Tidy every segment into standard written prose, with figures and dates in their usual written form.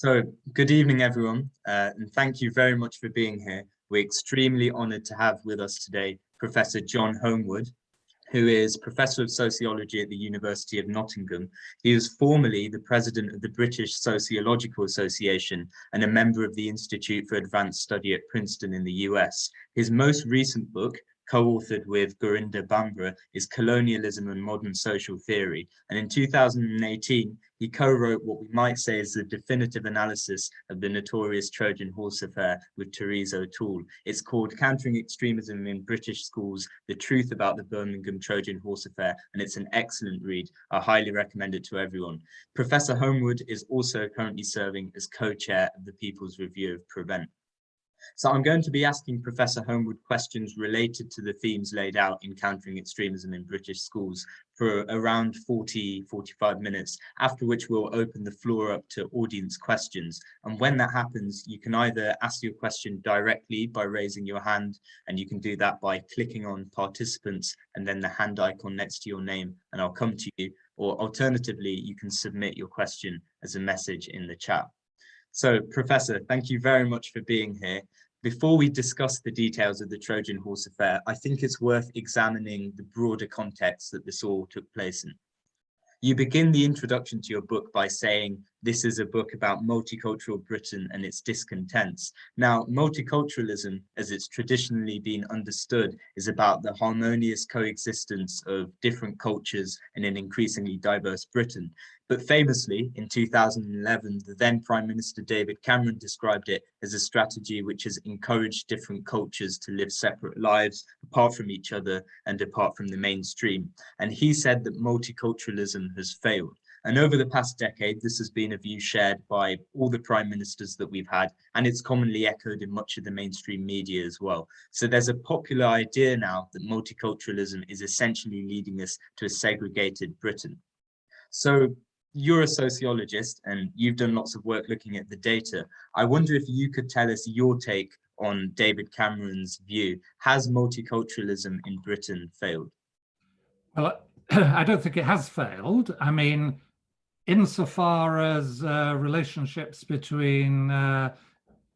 So, good evening, everyone, and thank you very much for being here. We're extremely honoured to have with us today Professor John Holmwood, who is Professor of Sociology at the University of Nottingham. He was formerly the President of the British Sociological Association and a member of the Institute for Advanced Study at Princeton in the US. His most recent book, co-authored with Gurinder Bambra, is Colonialism and Modern Social Theory. And in 2018, he co-wrote what we might say is the definitive analysis of the notorious Trojan Horse affair with Theresa O'Toole. It's called Countering Extremism in British Schools, The Truth About the Birmingham Trojan Horse Affair, and it's an excellent read. I highly recommend it to everyone. Professor Holmwood is also currently serving as co-chair of the People's Review of Prevent. So I'm going to be asking Professor Holmwood questions related to the themes laid out in Countering Extremism in British Schools for around 45 minutes, after which we'll open the floor up to audience questions. And when that happens, you can either ask your question directly by raising your hand, and you can do that by clicking on participants and then the hand icon next to your name, and I'll come to you. Or alternatively, you can submit your question as a message in the chat. So, Professor, thank you very much for being here. Before we discuss the details of the Trojan Horse affair, I think it's worth examining the broader context that this all took place in. You begin the introduction to your book by saying this is a book about multicultural Britain and its discontents. Now, multiculturalism, as it's traditionally been understood, is about the harmonious coexistence of different cultures in an increasingly diverse Britain. But famously, in 2011, the then Prime Minister David Cameron described it as a strategy which has encouraged different cultures to live separate lives apart from each other and apart from the mainstream. And he said that multiculturalism has failed. And over the past decade, this has been a view shared by all the prime ministers that we've had, and it's commonly echoed in much of the mainstream media as well. So there's a popular idea now that multiculturalism is essentially leading us to a segregated Britain. So you're a sociologist and you've done lots of work looking at the data. I wonder if you could tell us your take on David Cameron's view. Has multiculturalism in Britain failed? Well, I don't think it has failed. I mean, insofar as relationships between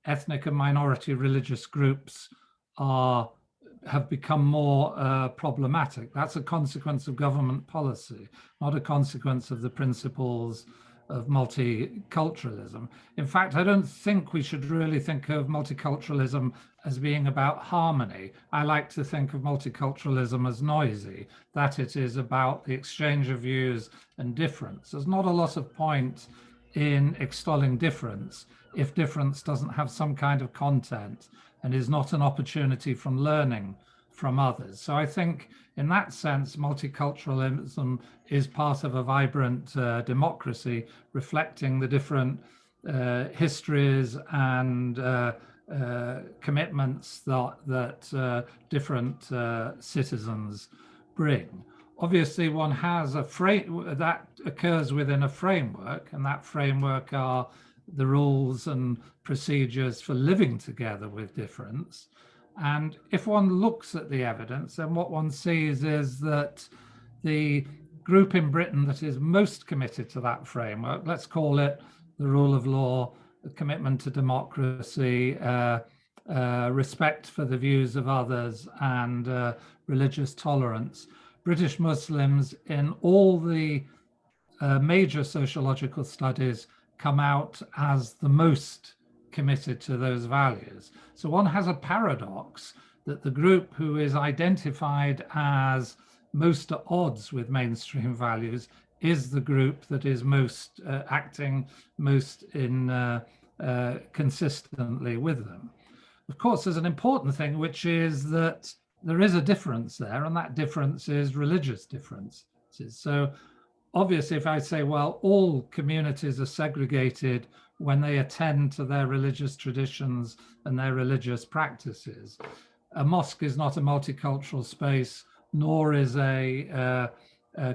ethnic and minority religious groups have become more problematic. That's a consequence of government policy, not a consequence of the principles of multiculturalism. In fact, I don't think we should really think of multiculturalism as being about harmony. I like to think of multiculturalism as noisy, that it is about the exchange of views and difference. There's not a lot of point in extolling difference if difference doesn't have some kind of content and is not an opportunity from learning from others. So I think in that sense, multiculturalism is part of a vibrant democracy, reflecting the different histories and commitments that different citizens bring. Obviously, one has a frame that occurs within a framework, and that framework are the rules and procedures for living together with difference. And if one looks at the evidence, then what one sees is that the group in Britain that is most committed to that framework, let's call it the rule of law, the commitment to democracy, respect for the views of others, and religious tolerance. British Muslims in all the major sociological studies come out as the most committed to those values. So one has a paradox that the group who is identified as most at odds with mainstream values is the group that is most acting most in consistently with them. Of course, there's an important thing, which is that there is a difference there, and that difference is religious differences. So obviously, if I say, well, all communities are segregated when they attend to their religious traditions and their religious practices. A mosque is not a multicultural space, nor is a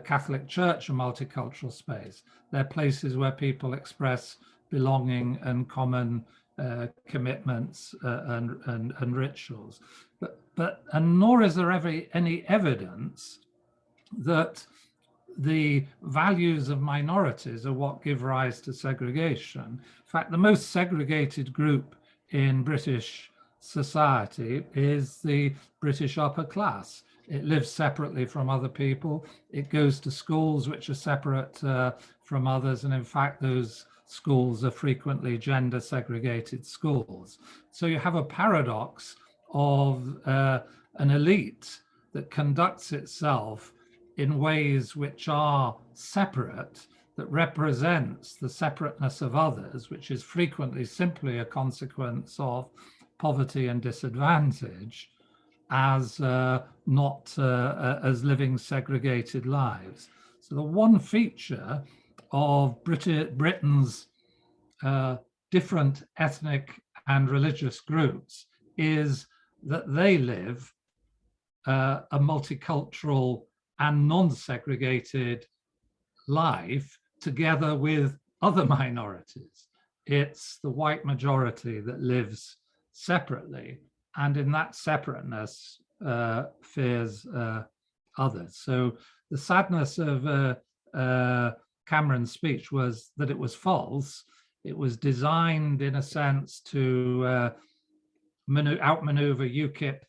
Catholic church a multicultural space. They're places where people express belonging and common commitments and rituals. But nor is there ever any evidence that the values of minorities are what give rise to segregation. In fact, the most segregated group in British society is the British upper class. It lives separately from other people. It goes to schools which are separate from others. And in fact, those schools are frequently gender segregated schools. So you have a paradox of an elite that conducts itself in ways which are separate, that represents the separateness of others, which is frequently simply a consequence of poverty and disadvantage, as not as living segregated lives. So the one feature of Britain's different ethnic and religious groups is that they live a multicultural and non-segregated life together with other minorities. It's the white majority that lives separately, and in that separateness fears others. So the sadness of Cameron's speech was that it was false. It was designed in a sense to outmaneuver UKIP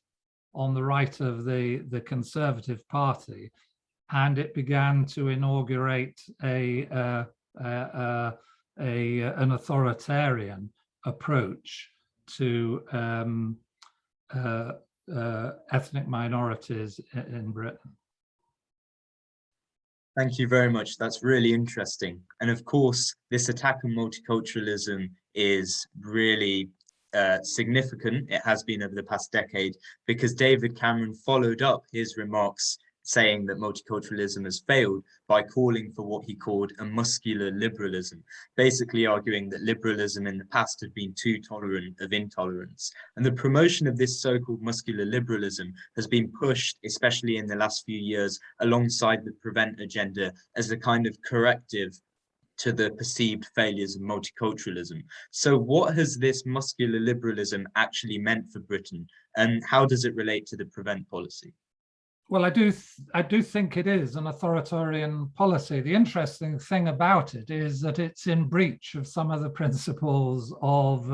on the right of the Conservative Party, and it began to inaugurate an authoritarian approach to ethnic minorities in Britain. Thank you very much. That's really interesting. And of course, this attack on multiculturalism is really significant. It has been over the past decade, because David Cameron followed up his remarks saying that multiculturalism has failed by calling for what he called a muscular liberalism, basically arguing that liberalism in the past had been too tolerant of intolerance. And the promotion of this so-called muscular liberalism has been pushed, especially in the last few years, alongside the prevent agenda as a kind of corrective to the perceived failures of multiculturalism. So what has this muscular liberalism actually meant for Britain, and how does it relate to the prevent policy? Well, I do think it is an authoritarian policy. The interesting thing about it is that it's in breach of some of the principles of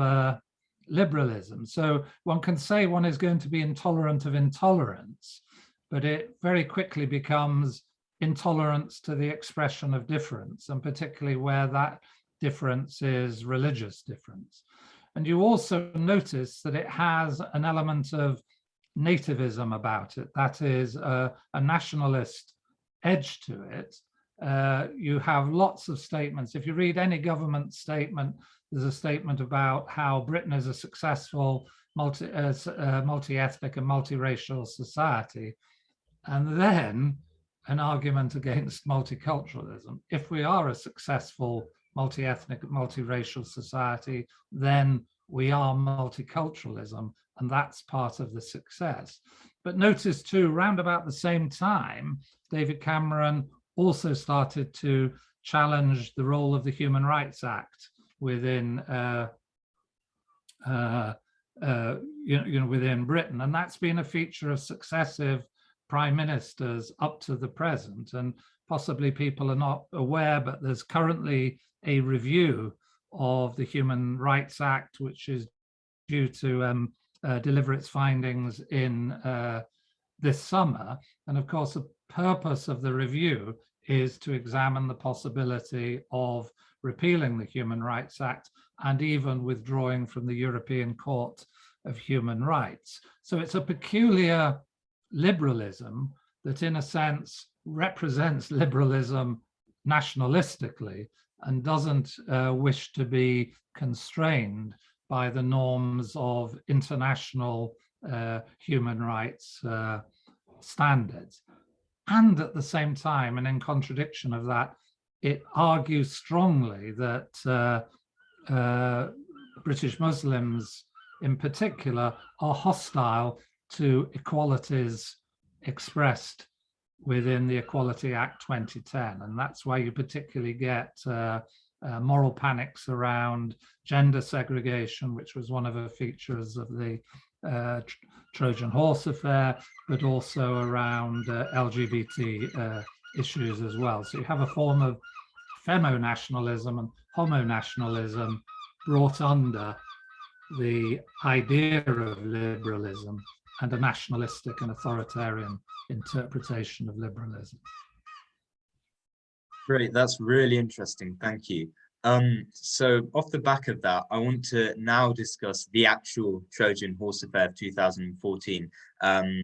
liberalism. So one can say one is going to be intolerant of intolerance, but it very quickly becomes intolerance to the expression of difference, and particularly where that difference is religious difference. And you also notice that it has an element of nativism about it, that is a nationalist edge to it. You have lots of statements. If you read any government statement, there's a statement about how Britain is a successful multi-ethnic and multiracial society, and then an argument against multiculturalism. If we are a successful multi-ethnic, multiracial society, then we are multiculturalism, and that's part of the success. But notice too, round about the same time, David Cameron also started to challenge the role of the Human Rights Act within within Britain, and that's been a feature of successive prime ministers up to the present. And possibly people are not aware, but there's currently a review of the Human Rights Act, which is due to deliver its findings in this summer. And of course, the purpose of the review is to examine the possibility of repealing the Human Rights Act and even withdrawing from the European Court of Human Rights. So it's a peculiar liberalism that in a sense represents liberalism nationalistically and doesn't wish to be constrained by the norms of international human rights standards. And at the same time, and in contradiction of that, it argues strongly that British Muslims in particular are hostile to equalities expressed within the Equality Act 2010. And that's why you particularly get moral panics around gender segregation, which was one of the features of the Trojan Horse affair, but also around LGBT issues as well. So you have a form of femo-nationalism and homo-nationalism brought under the idea of liberalism and a nationalistic and authoritarian interpretation of liberalism. Great, that's really interesting. Thank you. So off the back of that, I want to now discuss the actual Trojan Horse affair of 2014. And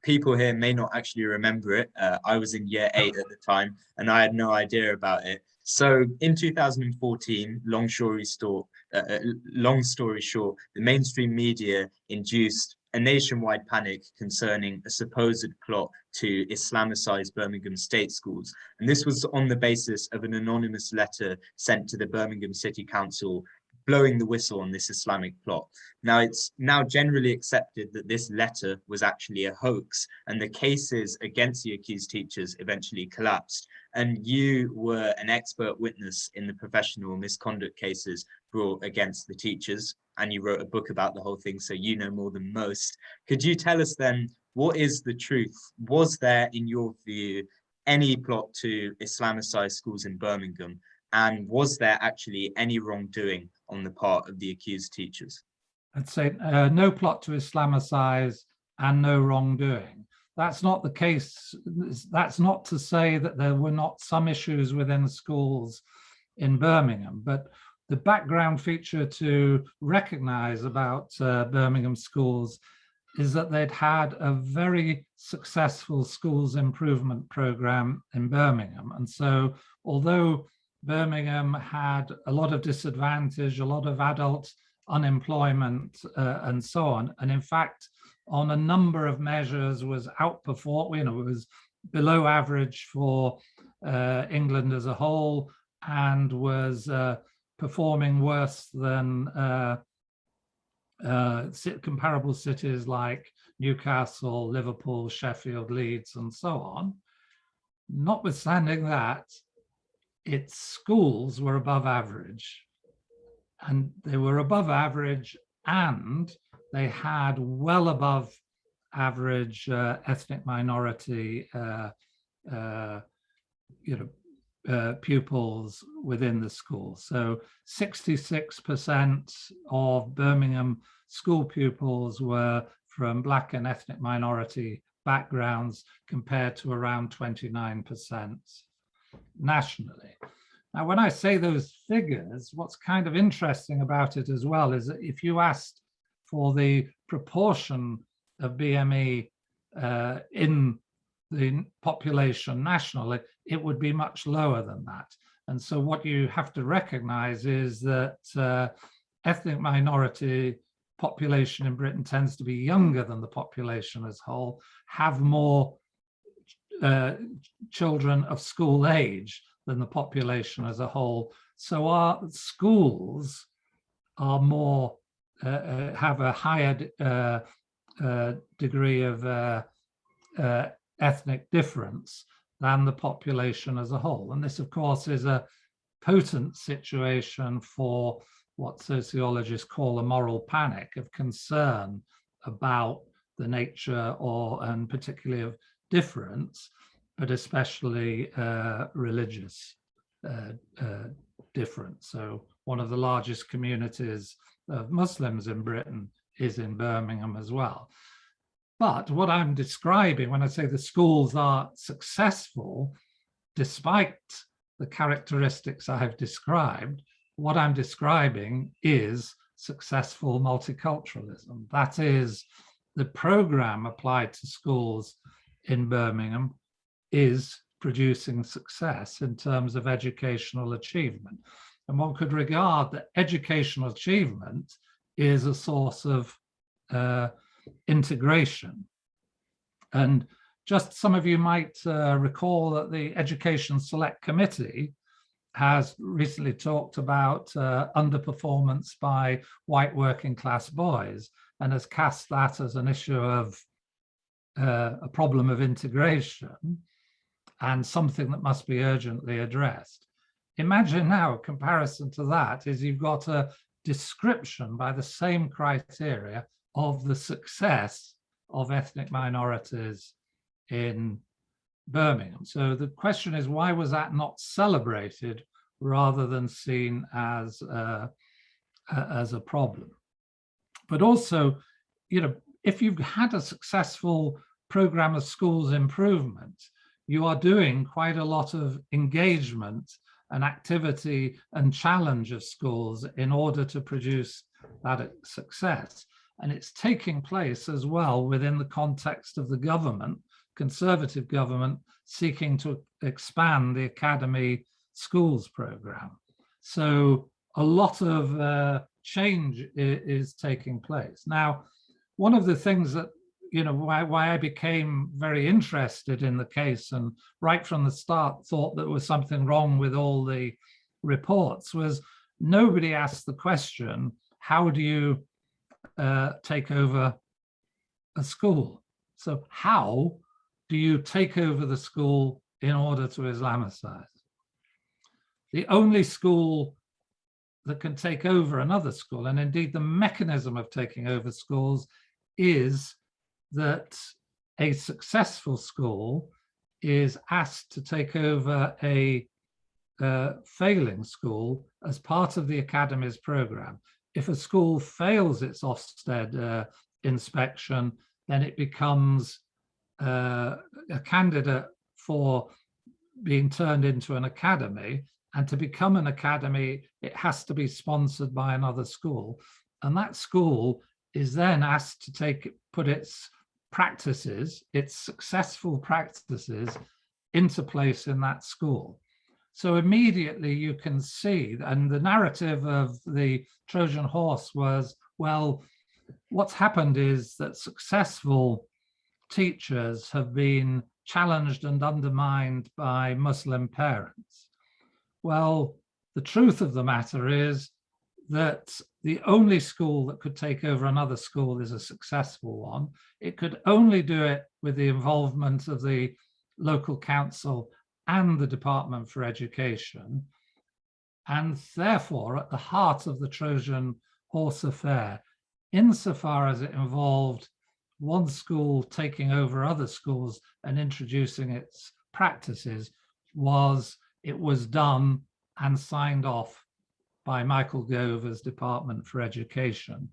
people here may not actually remember it. I was in year 8 at the time, and I had no idea about it. So in 2014, long story short, the mainstream media induced a nationwide panic concerning a supposed plot to Islamicize Birmingham state schools. And this was on the basis of an anonymous letter sent to the Birmingham City Council blowing the whistle on this Islamic plot. Now, it's now generally accepted that this letter was actually a hoax, and the cases against the accused teachers eventually collapsed. And you were an expert witness in the professional misconduct cases brought against the teachers, and you wrote a book about the whole thing, so you know more than most. Could you tell us then, what is the truth? Was there, in your view, any plot to Islamicize schools in Birmingham? And was there actually any wrongdoing on the part of the accused teachers? I'd say no plot to Islamicize and no wrongdoing. That's not the case. That's not to say that there were not some issues within schools in Birmingham, but the background feature to recognize about Birmingham schools is that they'd had a very successful schools improvement program in Birmingham. And so although Birmingham had a lot of disadvantage, a lot of adult unemployment and so on, and in fact, on a number of measures was outperformed, it was below average for England as a whole, and was performing worse than comparable cities like Newcastle, Liverpool, Sheffield, Leeds, and so on. Notwithstanding that, its schools were above average, and they were above average, and they had well above average ethnic minority pupils within the school. So 66% of Birmingham school pupils were from Black and ethnic minority backgrounds, compared to around 29% nationally. Now, when I say those figures, what's kind of interesting about it as well is that if you asked for the proportion of BME in the population nationally, it would be much lower than that. And so what you have to recognize is that ethnic minority population in Britain tends to be younger than the population as a whole, have more children of school age than the population as a whole. So our schools are more, have a higher degree of ethnic difference than the population as a whole. And this, of course, is a potent situation for what sociologists call a moral panic, of concern about the nature and particularly of difference, but especially religious difference. So one of the largest communities of Muslims in Britain is in Birmingham as well. But what I'm describing when I say the schools are successful, despite the characteristics I have described, what I'm describing is successful multiculturalism. That is, the program applied to schools in Birmingham is producing success in terms of educational achievement. And one could regard that educational achievement is a source of integration. And just some of you might recall that the Education Select Committee has recently talked about underperformance by white working class boys, and has cast that as an issue of a problem of integration and something that must be urgently addressed. Imagine now, a comparison to that is you've got a description by the same criteria of the success of ethnic minorities in Birmingham. So the question is, why was that not celebrated rather than seen as a problem? But also, you know, if you've had a successful program of schools improvement, you are doing quite a lot of engagement and activity and challenge of schools in order to produce that success. And it's taking place as well within the context of the government, Conservative government, seeking to expand the academy schools program. So a lot of change is taking place. Now, one of the things that, you know, why I became very interested in the case and right from the start thought there was something wrong with all the reports was nobody asked the question, how do you take over a school? So how do you take over the school in order to Islamicize? The only school that can take over another school, and indeed the mechanism of taking over schools, is that a successful school is asked to take over a failing school as part of the academy's program. If a school fails its Ofsted inspection, then it becomes a candidate for being turned into an academy. And to become an academy, it has to be sponsored by another school. And that school is then asked to put its practices, its successful practices, into place in that school. So immediately you can see, and the narrative of the Trojan Horse was, well, what's happened is that successful teachers have been challenged and undermined by Muslim parents. Well, the truth of the matter is that the only school that could take over another school is a successful one. It could only do it with the involvement of the local council and the Department for Education. And therefore, at the heart of the Trojan Horse affair, insofar as it involved one school taking over other schools and introducing its practices, it was done and signed off by Michael Gover's Department for Education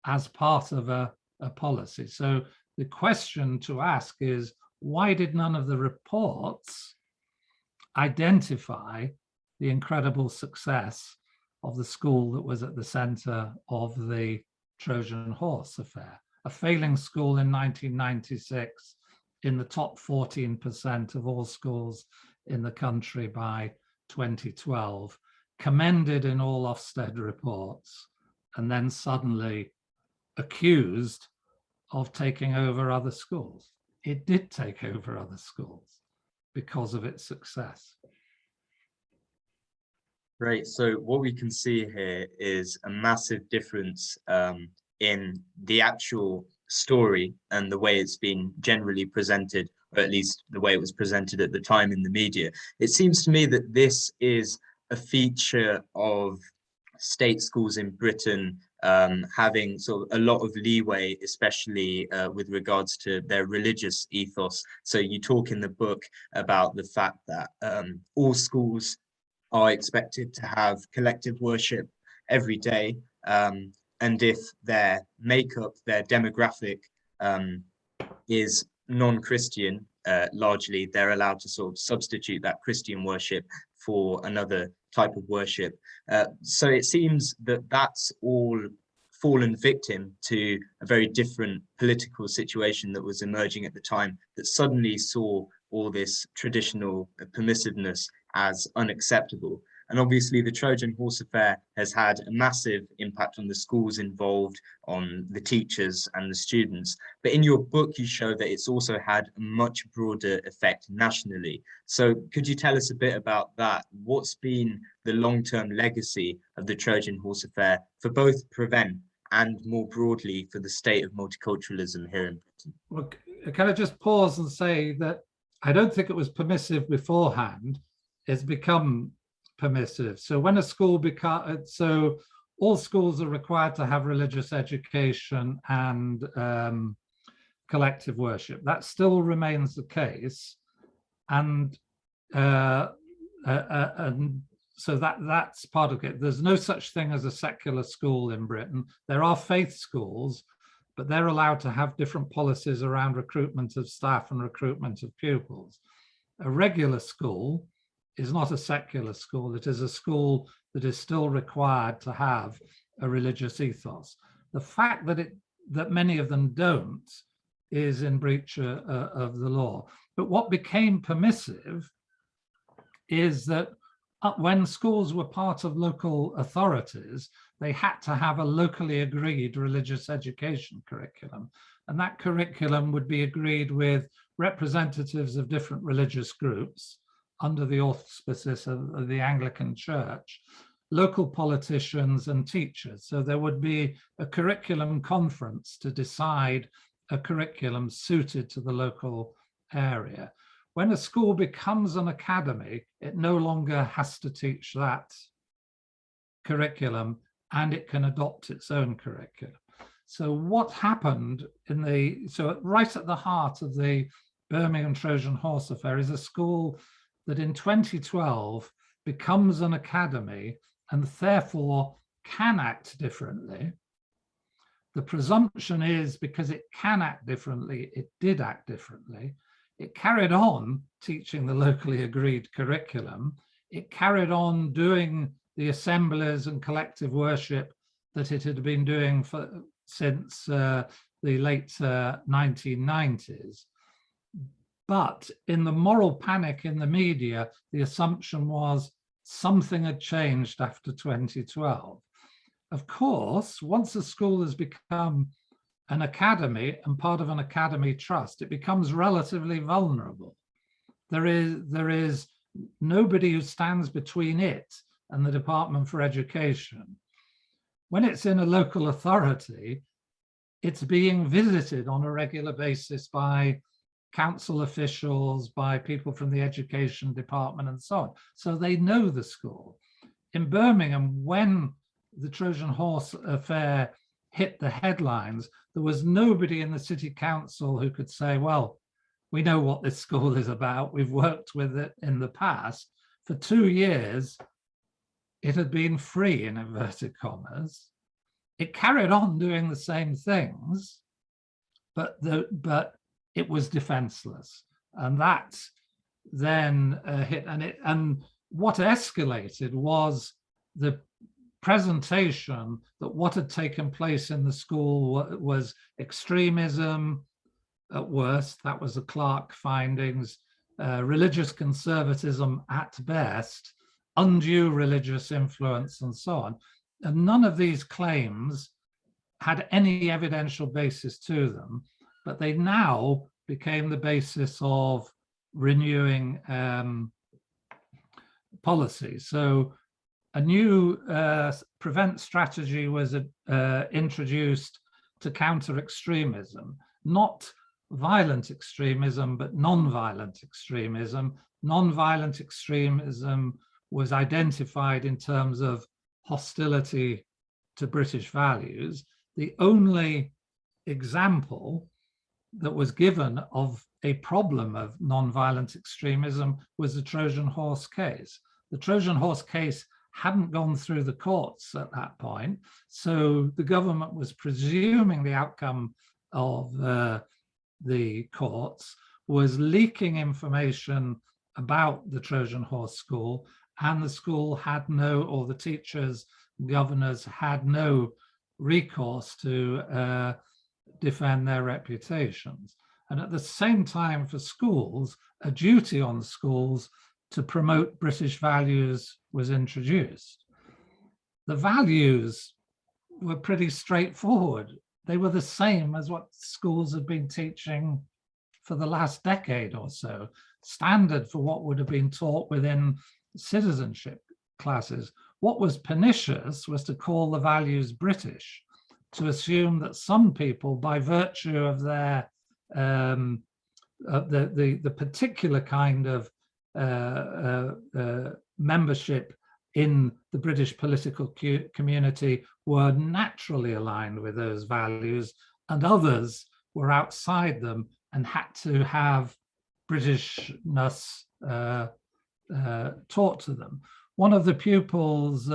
as part of a policy. So the question to ask is, why did none of the reports identify the incredible success of the school that was at the center of the Trojan Horse affair? A failing school in 1996 in the top 14% of all schools in the country by 2012, commended in all Ofsted reports, and then suddenly accused of taking over other schools. It did take over other schools because of its success. Right, so what we can see here is a massive difference in the actual story and the way it's been generally presented, or at least the way it was presented at the time in the media. It seems to me that this is a feature of state schools in Britain having sort of a lot of leeway, especially with regards to their religious ethos. So you talk in the book about the fact that all schools are expected to have collective worship every day. And if their makeup, their demographic is non-Christian, largely, they're allowed to sort of substitute that Christian worship for another type of worship. So it seems that that's all fallen victim to a very different political situation that was emerging at the time, that suddenly saw all this traditional permissiveness as unacceptable. And obviously the Trojan Horse affair has had a massive impact on the schools involved, on the teachers and the students. But in your book, you show that it's also had a much broader effect nationally. So could you tell us a bit about that? What's been the long-term legacy of the Trojan Horse affair for both Prevent and more broadly for the state of multiculturalism here in Britain? Well, can I just pause and say that I don't think it was permissive beforehand. It's become permissive. So when a school so all schools are required to have religious education and collective worship. That still remains the case. And so that's part of it. There's no such thing as a secular school in Britain. There are faith schools, but they're allowed to have different policies around recruitment of staff and recruitment of pupils. A regular school is not a secular school. It is a school that is still required to have a religious ethos. The fact that many of them don't is in breach of the law. But what became permissive is that when schools were part of local authorities, they had to have a locally agreed religious education curriculum. And that curriculum would be agreed with representatives of different religious groups under the auspices of the Anglican Church, local politicians and teachers. So there would be a curriculum conference to decide a curriculum suited to the local area. When a school becomes an academy, it no longer has to teach that curriculum, and it can adopt its own curriculum. So what happened so right at the heart of the Birmingham Trojan Horse affair is a school that in 2012 becomes an academy and therefore can act differently. The presumption is because it can act differently, it did act differently. It carried on teaching the locally agreed curriculum. It carried on doing the assemblies and collective worship that it had been doing since the late 1990s. But in the moral panic in the media, the assumption was something had changed after 2012. Of course, once a school has become an academy and part of an academy trust, it becomes relatively vulnerable. There is nobody who stands between it and the Department for Education. When it's in a local authority, it's being visited on a regular basis by council officials, by people from the education department and so on. So they know the school. In Birmingham, when the Trojan Horse affair hit the headlines, there was nobody in the city council who could say, well, we know what this school is about. We've worked with it in the past. For 2 years, it had been free, in inverted commas. It carried on doing the same things, but it was defenseless. And that then hit, and what escalated was the presentation that what had taken place in the school was extremism at worst, that was the Clark findings, religious conservatism at best, undue religious influence and so on. And none of these claims had any evidential basis to them, but they now became the basis of renewing policy. So a new prevent strategy was introduced to counter extremism, not violent extremism, but non-violent extremism. Non-violent extremism was identified in terms of hostility to British values. The only example that was given of a problem of non-violent extremism was the Trojan Horse case. The Trojan Horse case hadn't gone through the courts at that point, so the government was presuming the outcome of the courts was leaking information about the Trojan Horse school, and the school had no, or the teachers, governors had no recourse to defend their reputations. And at the same time, for schools, a duty on schools to promote British values was introduced. The values were pretty straightforward. They were the same as what schools have been teaching for the last decade or so, standard for what would have been taught within citizenship classes. What was pernicious was to call the values British, to assume that some people, by virtue of their the particular kind of membership in the British political community, were naturally aligned with those values, and others were outside them and had to have Britishness taught to them. One of the pupils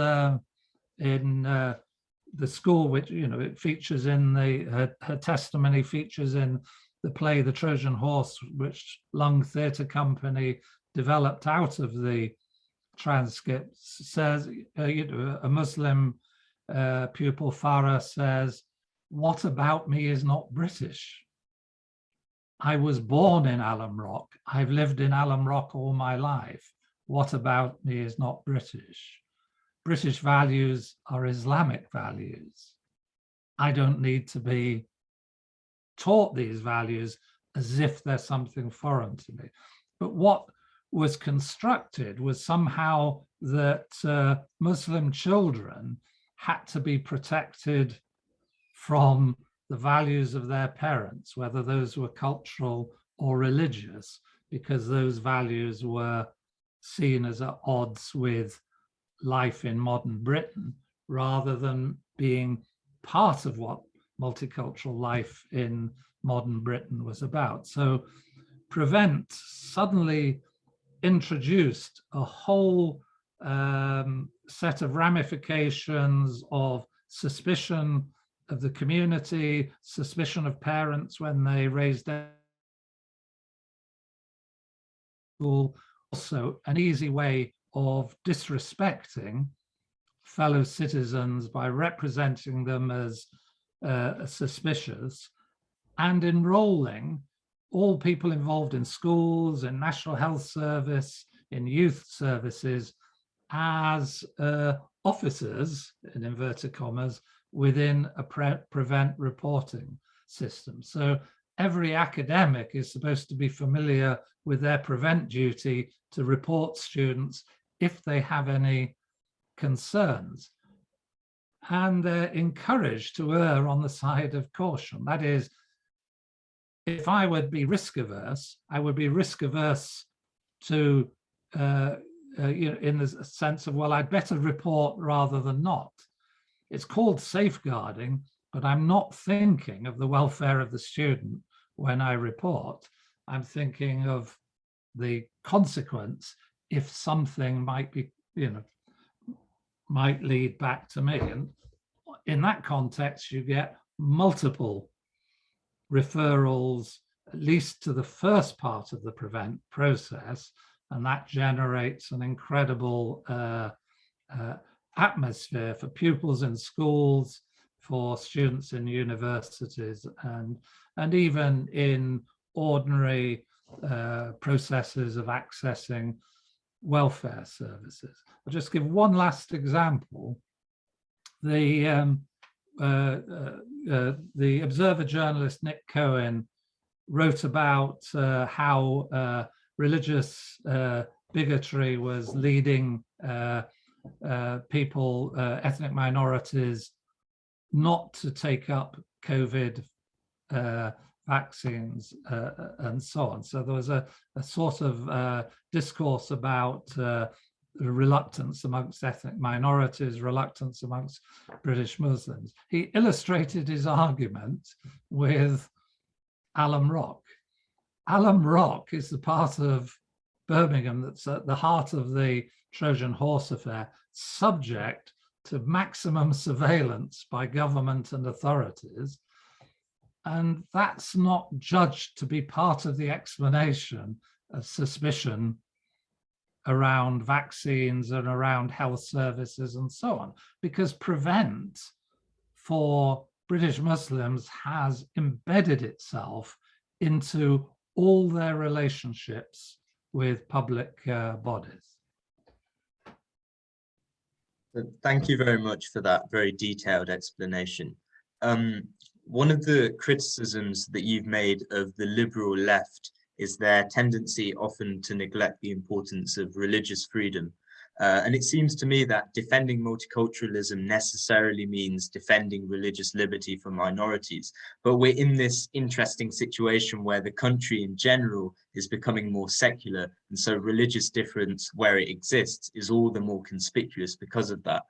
in the school, which, you know, it features in her testimony features in the play The Trojan Horse, which Lung Theatre Company developed out of the transcripts, says, you know, a Muslim pupil, Farah, says, "What about me is not British? I was born in Alum Rock. I've lived in Alum Rock all my life. What about me is not British? British values are Islamic values. I don't need to be taught these values as if they're something foreign to me." But what was constructed was somehow that Muslim children had to be protected from the values of their parents, whether those were cultural or religious, because those values were seen as at odds with life in modern Britain, rather than being part of what multicultural life in modern Britain was about. So Prevent suddenly introduced a whole set of ramifications of suspicion of the community, suspicion of parents when they raised their school, also an easy way of disrespecting fellow citizens by representing them as suspicious, and enrolling all people involved in schools, in National Health Service, in youth services as officers, in inverted commas, within a Prevent reporting system. So every academic is supposed to be familiar with their Prevent duty to report students if they have any concerns. And they're encouraged to err on the side of caution. That is, if I would be risk averse, I would be risk averse to, you know, in the sense of, well, I'd better report rather than not. It's called safeguarding, but I'm not thinking of the welfare of the student when I report. I'm thinking of the consequence if something might be, you know, might lead back to me. And in that context, you get multiple referrals, at least to the first part of the Prevent process, and that generates an incredible atmosphere for pupils in schools, for students in universities, and even in ordinary processes of accessing welfare services. I'll just give one last example. The Observer journalist Nick Cohen wrote about how religious bigotry was leading people, ethnic minorities, not to take up COVID vaccines and so on. So there was a sort of discourse about reluctance amongst ethnic minorities, reluctance amongst British Muslims. He illustrated his argument with Alum Rock. Alum Rock is the part of Birmingham that's at the heart of the Trojan Horse affair, subject to maximum surveillance by government and authorities. And that's not judged to be part of the explanation of suspicion around vaccines and around health services and so on, because Prevent for British Muslims has embedded itself into all their relationships with public bodies. Thank you very much for that very detailed explanation. One of the criticisms that you've made of the liberal left is their tendency often to neglect the importance of religious freedom. And it seems to me that defending multiculturalism necessarily means defending religious liberty for minorities. But we're in this interesting situation where the country in general is becoming more secular. And so religious difference, where it exists, is all the more conspicuous because of that.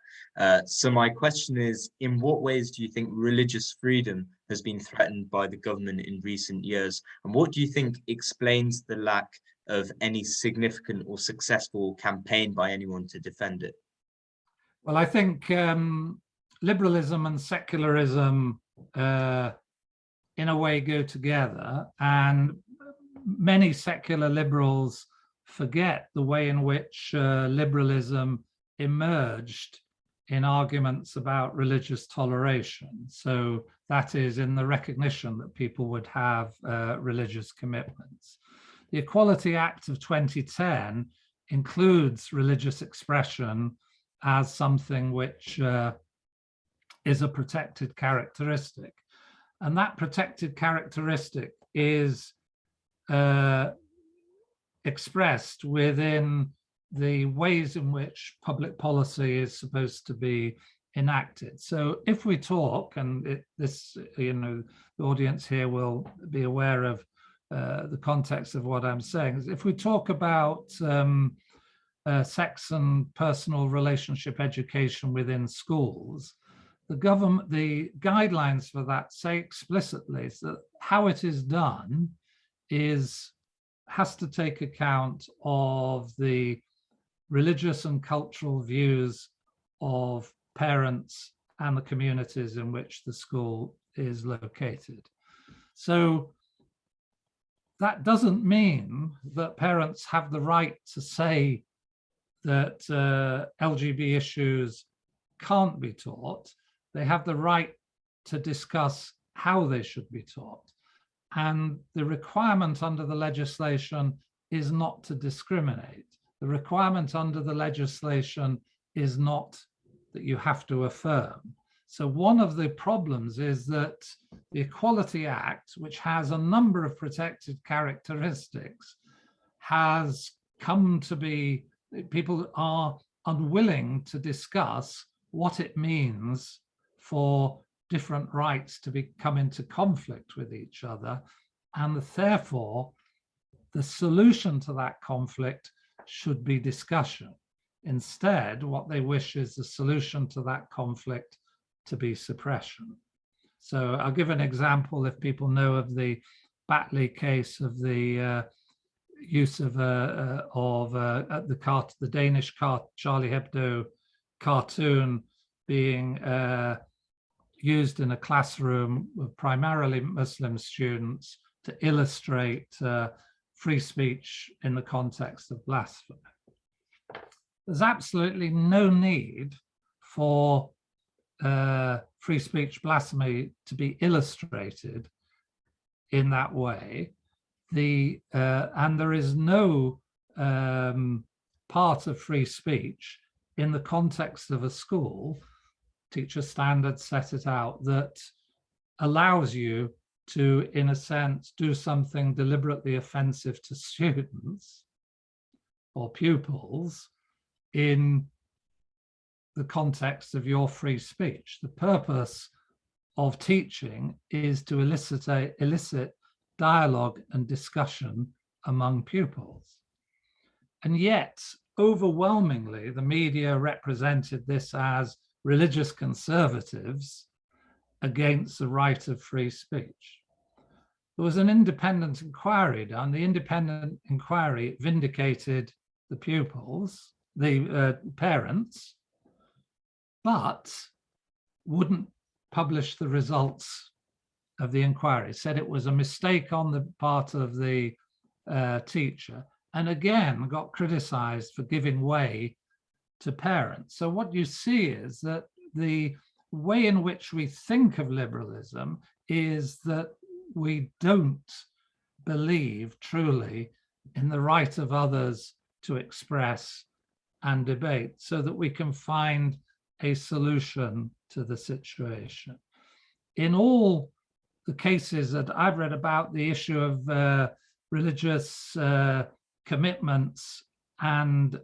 So my question is, in what ways do you think religious freedom has been threatened by the government in recent years? And what do you think explains the lack of any significant or successful campaign by anyone to defend it? Well, I think liberalism and secularism in a way go together, and many secular liberals forget the way in which liberalism emerged in arguments about religious toleration. So that is in the recognition that people would have religious commitments. The Equality Act of 2010 includes religious expression as something which is a protected characteristic. And that protected characteristic is expressed within the ways in which public policy is supposed to be enacted. So if we talk, and the audience here will be aware of the context of what I'm saying, is if we talk about sex and personal relationship education within schools, the guidelines for that say explicitly that how it is done has to take account of the religious and cultural views of parents and the communities in which the school is located. So that doesn't mean that parents have the right to say that LGB issues can't be taught. They have the right to discuss how they should be taught. And the requirement under the legislation is not to discriminate. The requirement under the legislation is not that you have to affirm. So one of the problems is that the Equality Act, which has a number of protected characteristics, has come to be, people are unwilling to discuss what it means for different rights to come into conflict with each other. And therefore, the solution to that conflict should be discussion. Instead, what they wish is the solution to that conflict to be suppression. So I'll give an example. If people know of the Batley case of the use of the Danish Charlie Hebdo cartoon being used in a classroom with primarily Muslim students to illustrate free speech in the context of blasphemy. There's absolutely no need for free speech blasphemy to be illustrated in that way. And there is no part of free speech in the context of a school, teacher standards set it out, that allows you to, in a sense, do something deliberately offensive to students or pupils in the context of your free speech. The purpose of teaching is to elicit dialogue and discussion among pupils. And yet, overwhelmingly, the media represented this as religious conservatives against the right of free speech. There was an independent inquiry done. The independent inquiry vindicated the pupils, the parents, but wouldn't publish the results of the inquiry. Said it was a mistake on the part of the teacher, and again got criticized for giving way to parents. So what you see is that the way in which we think of liberalism is that we don't believe truly in the right of others to express and debate so that we can find a solution to the situation. In all the cases that I've read about the issue of religious commitments and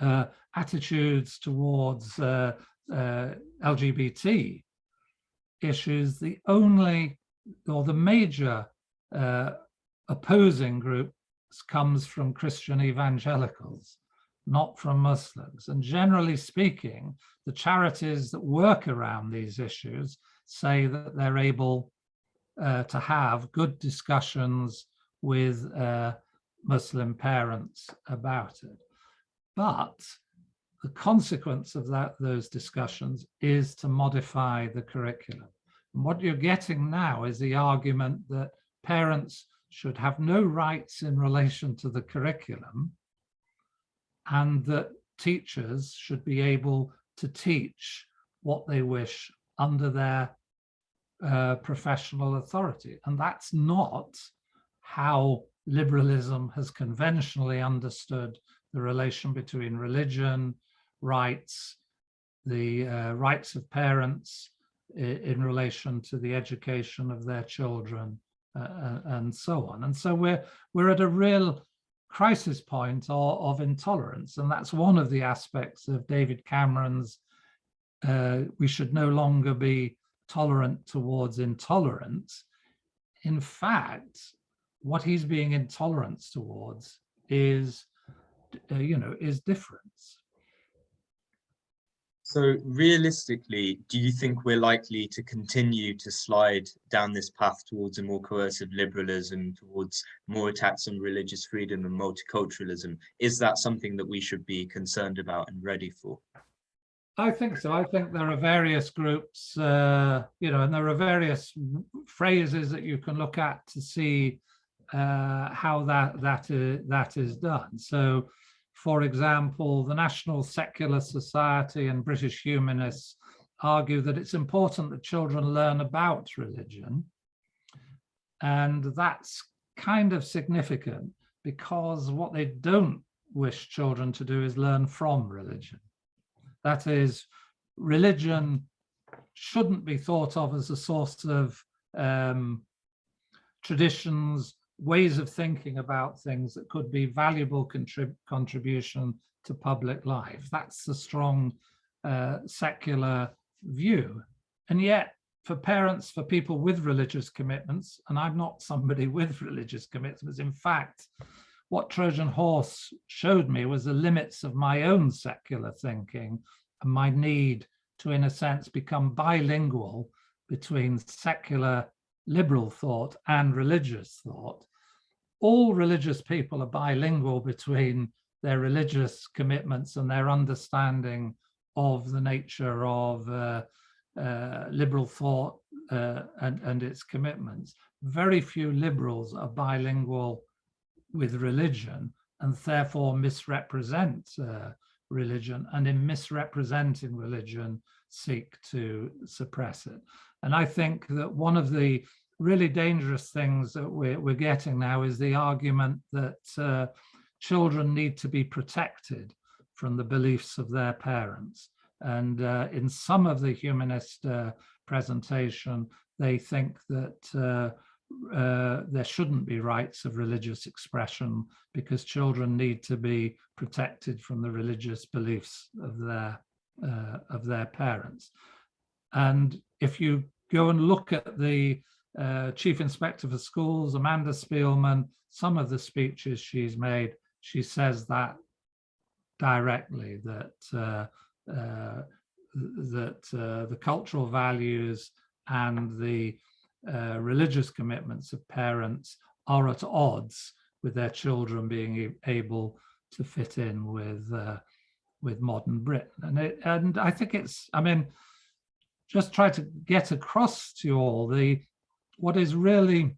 attitudes towards LGBT issues, the only or the major opposing group comes from Christian evangelicals, not from Muslims. And generally speaking, the charities that work around these issues say that they're able to have good discussions with Muslim parents about it. But the consequence of those discussions is to modify the curriculum. And what you're getting now is the argument that parents should have no rights in relation to the curriculum, and that teachers should be able to teach what they wish under their professional authority. And that's not how liberalism has conventionally understood the relation between religion, rights, the rights of parents in relation to the education of their children, and so on. And so we're at a real crisis point of intolerance, and that's one of the aspects of David Cameron's we should no longer be tolerant towards intolerance. In fact, what he's being intolerant towards is is difference. So realistically, do you think we're likely to continue to slide down this path towards a more coercive liberalism, towards more attacks on religious freedom and multiculturalism? Is that something that we should be concerned about and ready for? I think so. I think there are various groups, and there are various phrases that you can look at to see how that is done. So, for example, the National Secular Society and British Humanists argue that it's important that children learn about religion. And that's kind of significant, because what they don't wish children to do is learn from religion. That is, religion shouldn't be thought of as a source of traditions, ways of thinking about things that could be valuable contribution to public life. That's the strong secular view. And yet, for parents, for people with religious commitments, and I'm not somebody with religious commitments, in fact, what Trojan Horse showed me was the limits of my own secular thinking and my need to, in a sense, become bilingual between secular liberal thought and religious thought. All religious people are bilingual between their religious commitments and their understanding of the nature of liberal thought and its commitments. Very few liberals are bilingual with religion, and therefore misrepresent religion, and in misrepresenting religion seek to suppress it. And I think that one of the really dangerous things that we're getting now is the argument that children need to be protected from the beliefs of their parents. And in some of the humanist presentation, they think that there shouldn't be rights of religious expression because children need to be protected from the religious beliefs of their parents. And if you go and look at the Chief Inspector for Schools, Amanda Spielman, some of the speeches she's made, she says that directly, that the cultural values and the religious commitments of parents are at odds with their children being able to fit in with modern Britain. And I think it's, just try to get across to you all what is really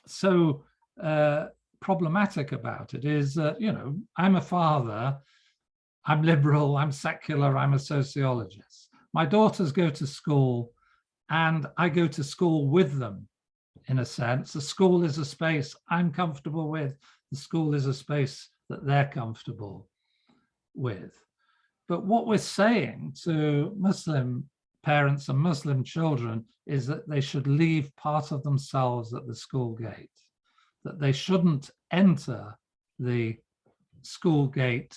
so problematic about it is that, I'm a father, I'm liberal, I'm secular, I'm a sociologist. My daughters go to school and I go to school with them, in a sense. The school is a space I'm comfortable with. The school is a space that they're comfortable with. But what we're saying to Muslim parents and Muslim children is that they should leave part of themselves at the school gate, that they shouldn't enter the school gate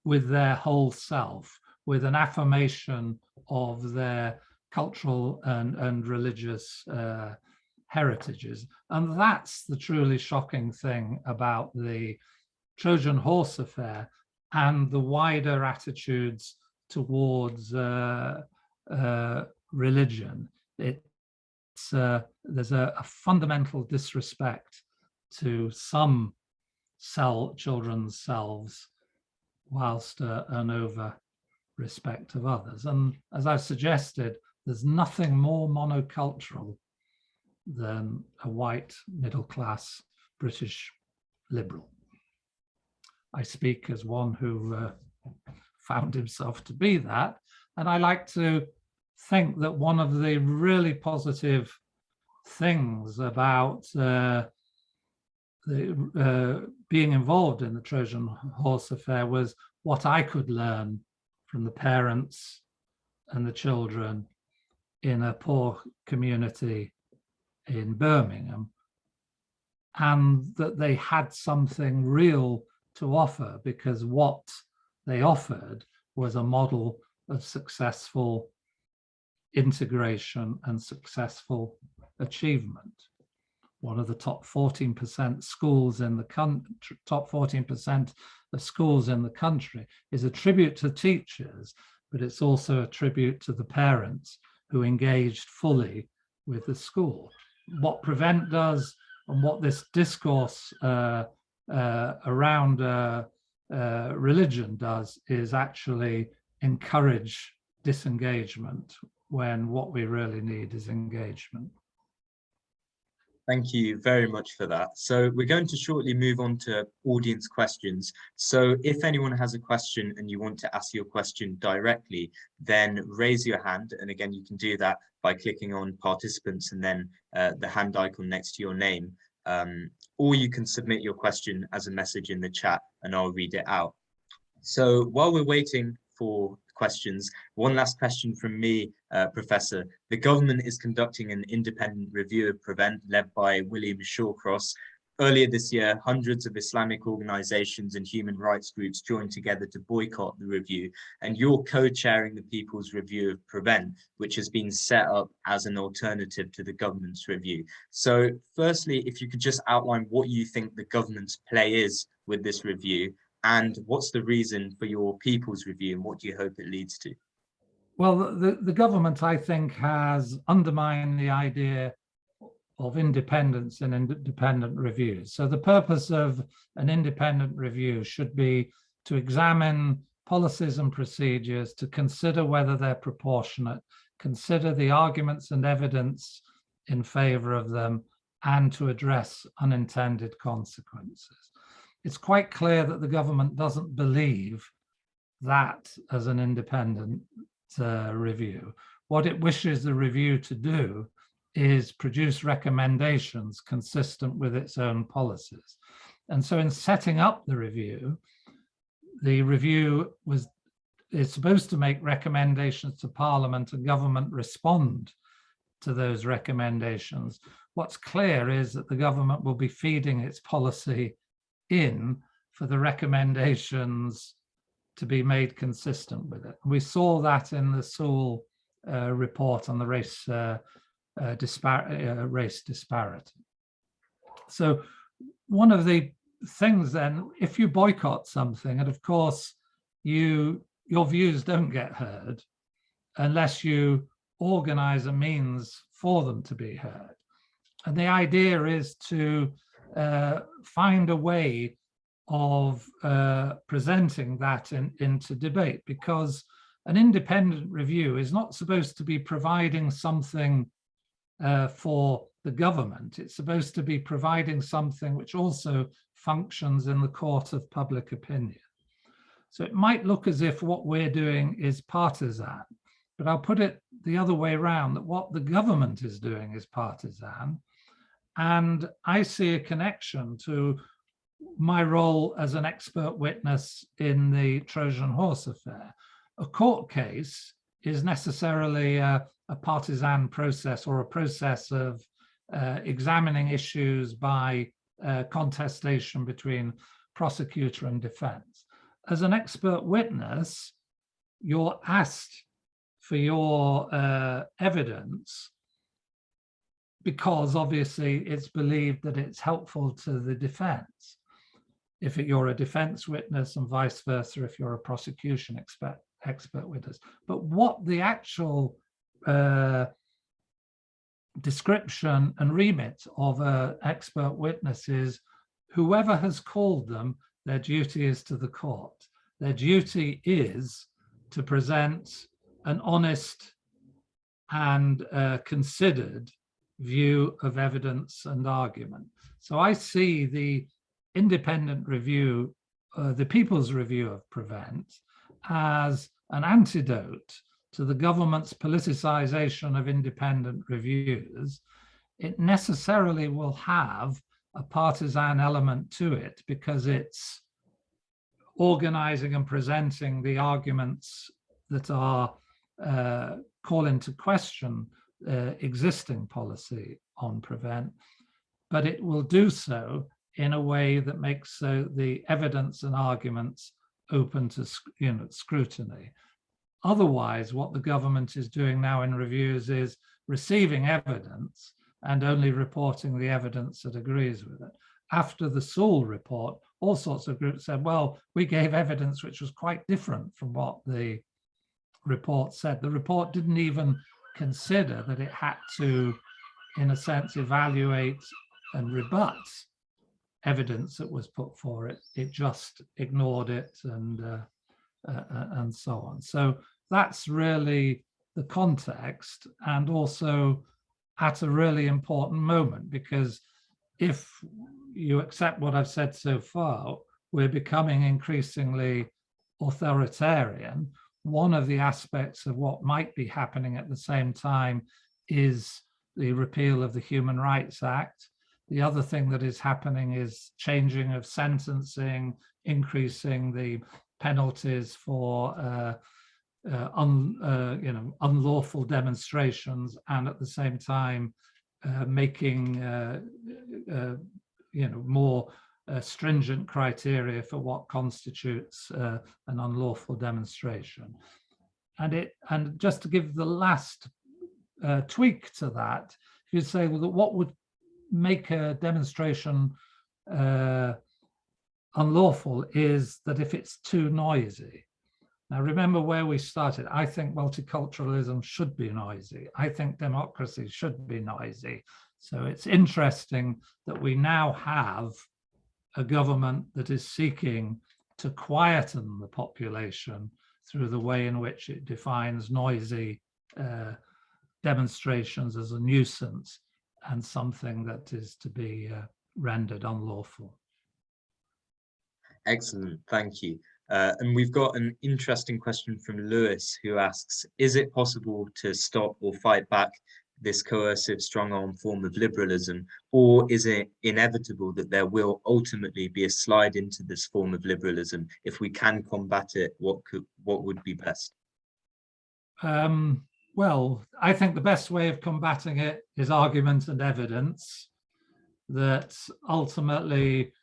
with their whole self, with an affirmation of their cultural and religious heritages. And that's the truly shocking thing about the Trojan Horse affair and the wider attitudes towards religion. There's a fundamental disrespect to some children's selves, whilst an over respect of others. And as I've suggested, there's nothing more monocultural than a white middle-class British liberal. I speak as one who found himself to be that, and I like to think that one of the really positive things about being involved in the Trojan Horse affair was what I could learn from the parents and the children in a poor community in Birmingham, and that they had something real to offer, because what they offered was a model of successful integration and successful achievement. One of the top 14% schools in the country, top 14% of schools in the country, is a tribute to teachers, but it's also a tribute to the parents who engaged fully with the school. What Prevent does, and what this discourse around religion does, is actually encourage disengagement when what we really need is engagement. Thank you very much for that. So we're going to shortly move on to audience questions. So if anyone has a question and you want to ask your question directly, then raise your hand. And again, you can do that by clicking on participants and then the hand icon next to your name. Or you can submit your question as a message in the chat and I'll read it out. So while we're waiting for questions, one last question from me, Professor. The government is conducting an independent review of Prevent, led by William Shawcross. Earlier this year, hundreds of Islamic organizations and human rights groups joined together to boycott the review, and you're co-chairing the People's Review of Prevent, which has been set up as an alternative to the government's review. So firstly, if you could just outline what you think the government's play is with this review, and what's the reason for your People's Review, and what do you hope it leads to? Well, the government, I think, has undermined the idea of independence in independent reviews. So the purpose of an independent review should be to examine policies and procedures, to consider whether they're proportionate, consider the arguments and evidence in favor of them, and to address unintended consequences. It's quite clear that the government doesn't believe that as an independent review. What it wishes the review to do is produce recommendations consistent with its own policies. And so in setting up the review is supposed to make recommendations to Parliament, and government respond to those recommendations. What's clear is that the government will be feeding its policy in for the recommendations to be made consistent with it. We saw that in the Sewell report on the race disparity. So one of the things then, if you boycott something, and of course your views don't get heard unless you organize a means for them to be heard. And the idea is to find a way of presenting that into debate, because an independent review is not supposed to be providing something for the government. It's supposed to be providing something which also functions in the court of public opinion. So it might look as if what we're doing is partisan, but I'll put it the other way around, that what the government is doing is partisan. And I see a connection to my role as an expert witness in the Trojan Horse affair. A court case is necessarily a partisan process, or a process of examining issues by contestation between prosecutor and defense. as an expert witness, you're asked for your evidence because obviously it's believed that it's helpful to the defense. If you're a defense witness and vice versa, if you're a prosecution expert witness. But what the actual description and remit of an expert witness is, whoever has called them, their duty is to the court. Their duty is to present an honest and considered view of evidence and argument. So I see the independent review, the People's Review of Prevent, as an antidote to the government's politicization of independent reviews. It necessarily will have a partisan element to it because it's organizing and presenting the arguments that are call into question existing policy on prevent, but it will do so in a way that makes the evidence and arguments open to scrutiny. Otherwise, what the government is doing now in reviews is receiving evidence and only reporting the evidence that agrees with it. After the Sewell report, all sorts of groups said, well, we gave evidence which was quite different from what the report said. The report didn't even consider that it had to, in a sense, evaluate and rebut evidence that was put for it. It just ignored it and so on. So that's really the context, and also at a really important moment, because if you accept what I've said so far, we're becoming increasingly authoritarian. One of the aspects of what might be happening at the same time is the repeal of the Human Rights Act. The other thing that is happening is changing of sentencing, increasing the penalties for unlawful demonstrations, and at the same time making more stringent criteria for what constitutes an unlawful demonstration. And just to give the last tweak to that, you'd say, well, what would make a demonstration unlawful is that if it's too noisy. Now, remember where we started. I think multiculturalism should be noisy. I think democracy should be noisy. So it's interesting that we now have a government that is seeking to quieten the population through the way in which it defines noisy demonstrations as a nuisance and something that is to be rendered unlawful. Excellent, thank you. And we've got an interesting question from Lewis, who asks, is it possible to stop or fight back this coercive strong-arm form of liberalism, or is it inevitable that there will ultimately be a slide into this form of liberalism? If we can combat it, what would be best? Well, I think the best way of combating it is argument and evidence. That ultimately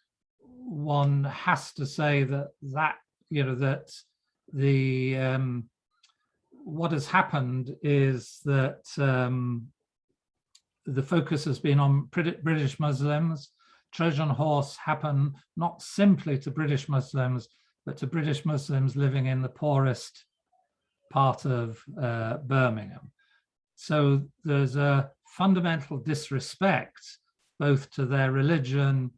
one has to say that what has happened is that the focus has been on British Muslims. Trojan Horse happened not simply to British Muslims, but to British Muslims living in the poorest part of Birmingham. So there's a fundamental disrespect both to their religion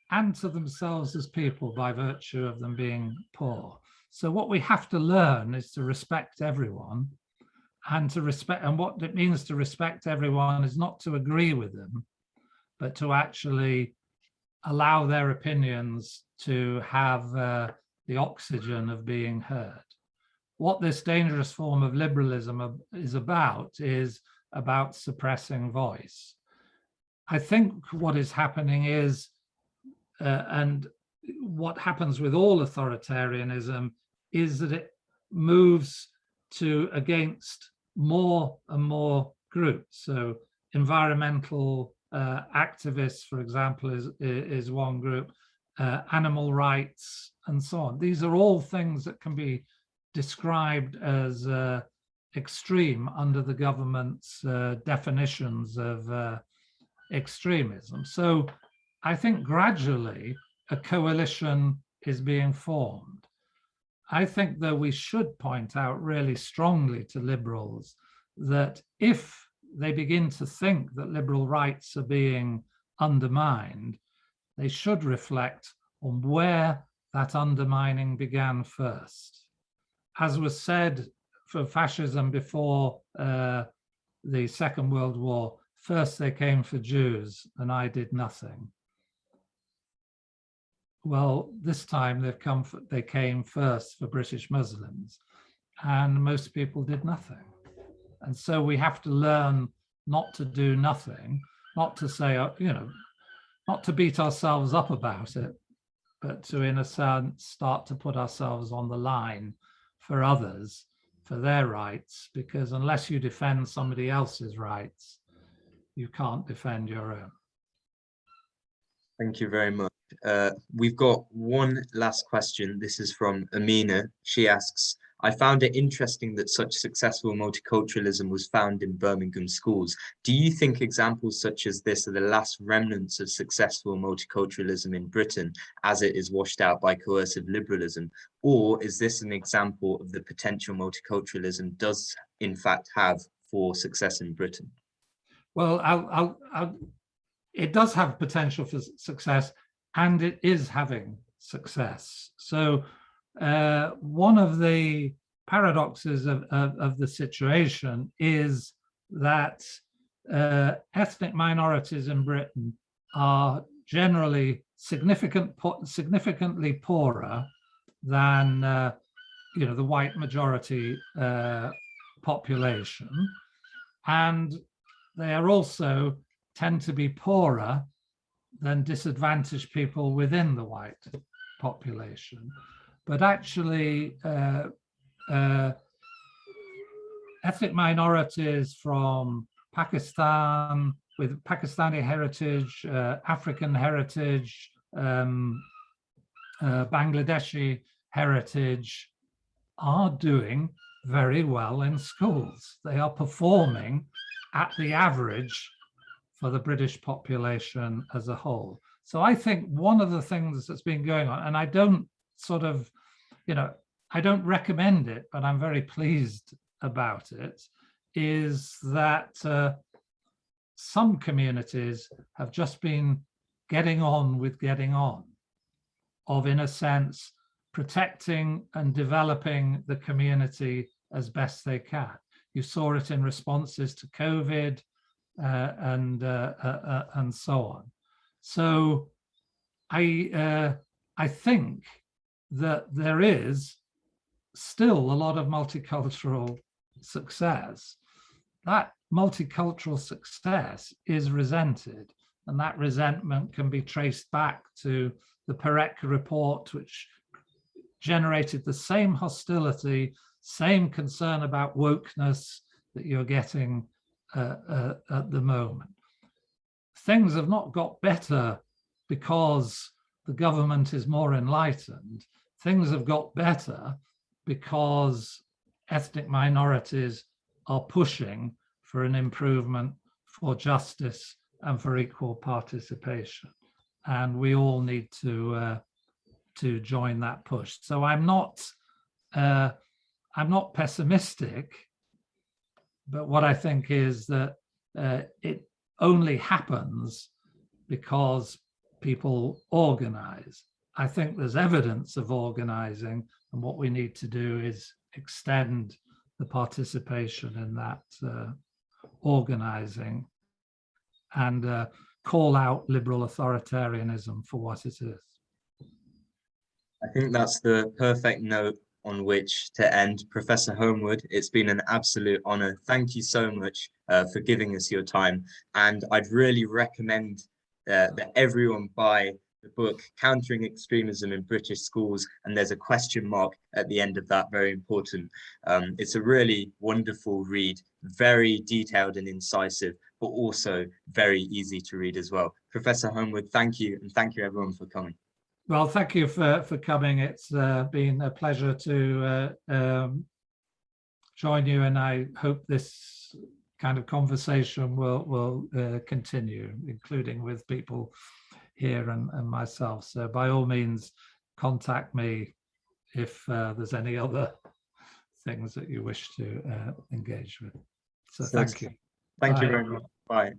and to themselves as people by virtue of them being poor. So what we have to learn is to respect everyone, and what it means to respect everyone is not to agree with them, but to actually allow their opinions to have the oxygen of being heard. What this dangerous form of liberalism is about suppressing voice. I think what is happening is, and what happens with all authoritarianism, is that it moves against more and more groups. So environmental activists, for example, is one group, animal rights, and so on. These are all things that can be described as extreme under the government's definitions of extremism. So I think gradually a coalition is being formed. I think, though, we should point out really strongly to liberals that if they begin to think that liberal rights are being undermined, they should reflect on where that undermining began first. As was said for fascism before the Second World War, first they came for Jews and I did nothing. Well, this time they came first for British Muslims, and most people did nothing. And so we have to learn not to do nothing, not to say, not to beat ourselves up about it, but to, in a sense, start to put ourselves on the line for others, for their rights, because unless you defend somebody else's rights, you can't defend your own. Thank you very much. We've got one last question. This is from Amina. She asks, I found it interesting that such successful multiculturalism was found in Birmingham schools. Do you think examples such as this are the last remnants of successful multiculturalism in Britain as it is washed out by coercive liberalism? Or is this an example of the potential multiculturalism does in fact have for success in Britain? Well, it does have potential for success, and it is having success. So one of the paradoxes of the situation is that ethnic minorities in Britain are generally significantly poorer than the white majority population, and they are also tend to be poorer than disadvantaged people within the white population. But actually, ethnic minorities from Pakistan, with Pakistani heritage, African heritage, Bangladeshi heritage, are doing very well in schools. They are performing at the average for the British population as a whole. So I think one of the things that's been going on, and I don't I don't recommend it, but I'm very pleased about it, is that some communities have just been getting on with getting on, of, in a sense, protecting and developing the community as best they can. You saw it in responses to COVID and so on. So I think that there is still a lot of multicultural success. That multicultural success is resented, and that resentment can be traced back to the Parekh report, which generated the same hostility, same concern about wokeness that you're getting at the moment. Things have not got better because the government is more enlightened. Things have got better because ethnic minorities are pushing for an improvement, for justice, and for equal participation. And we all need to join that push. So I'm not pessimistic, but what I think is that it only happens because people organize. I think there's evidence of organizing, and what we need to do is extend the participation in that organizing and call out liberal authoritarianism for what it is. I think that's the perfect note on which to end. Professor Holmwood, it's been an absolute honor. Thank you so much for giving us your time. And I'd really recommend that everyone buy the book Countering Extremism in British Schools, and there's a question mark at the end of that, very important. It's a really wonderful read, very detailed and incisive, but also very easy to read as well. Professor Holmwood, thank you, and thank you everyone for coming. Well, thank you for coming. It's been a pleasure to join you, and I hope this kind of conversation will continue, including with people here and myself. So by all means, contact me if there's any other things that you wish to engage with. So thank you. Thank you Bye. very much. Bye.